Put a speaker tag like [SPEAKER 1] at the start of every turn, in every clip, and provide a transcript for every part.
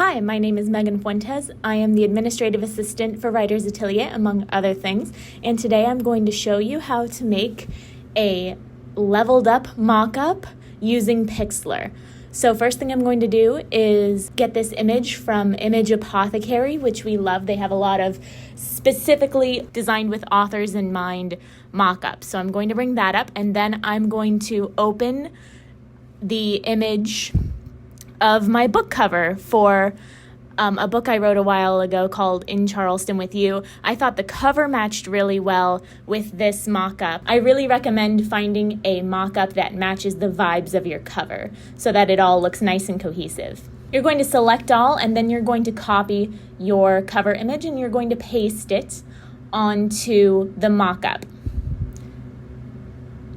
[SPEAKER 1] Hi, my name is Megan Fuentes. I am the administrative assistant for Writer's Atelier, among other things, and today I'm going to show you how to make a leveled up mock-up using Pixlr. So first thing I'm going to do is get this image from Image Apothecary, which we love. They have a lot of specifically designed with authors in mind mock-ups. So I'm going to bring that up, and then I'm going to open the image of my book cover for a book I wrote a while ago called In Charleston With You. I thought the cover matched really well with this mock-up. I really recommend finding a mock-up that matches the vibes of your cover so that it all looks nice and cohesive. You're going to select all, and then you're going to copy your cover image and you're going to paste it onto the mock-up.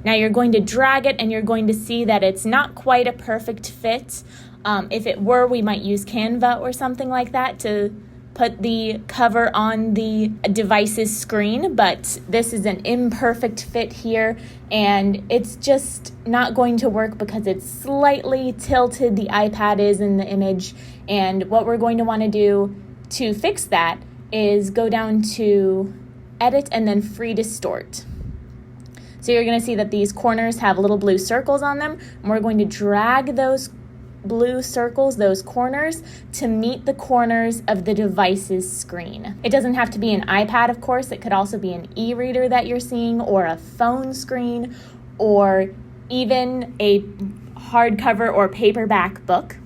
[SPEAKER 1] Now you're going to drag it and you're going to see that it's not quite a perfect fit. If it were, we might use Canva or something like that to put the cover on the device's screen, but this is an imperfect fit here, and it's just not going to work because it's slightly tilted. The iPad is in the image, and what we're going to want to do to fix that is go down to Edit and then Free Distort. So you're going to see that these corners have little blue circles on them, and we're going to drag those blue circles, those corners, to meet the corners of the device's screen. It doesn't have to be an iPad, of course. It could also be an e-reader that you're seeing, or a phone screen, or even a hardcover or paperback book.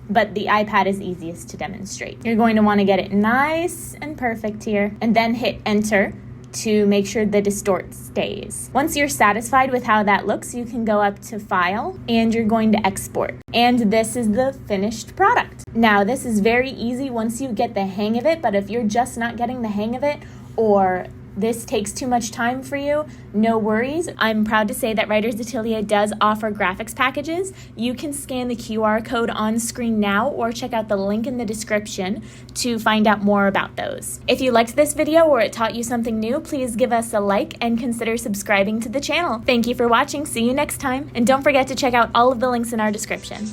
[SPEAKER 1] But the iPad is easiest to demonstrate. You're going to want to get it nice and perfect here, and then hit Enter to make sure the distort stays. Once you're satisfied with how that looks, you can go up to File and you're going to export. And this is the finished product. Now, this is very easy once you get the hang of it, but if you're just not getting the hang of it, or this takes too much time for you, no worries. I'm proud to say that Writer's Atelier does offer graphics packages. You can scan the QR code on screen now or check out the link in the description to find out more about those. If you liked this video or it taught you something new, please give us a like and consider subscribing to the channel. Thank you for watching. See you next time. And don't forget to check out all of the links in our description.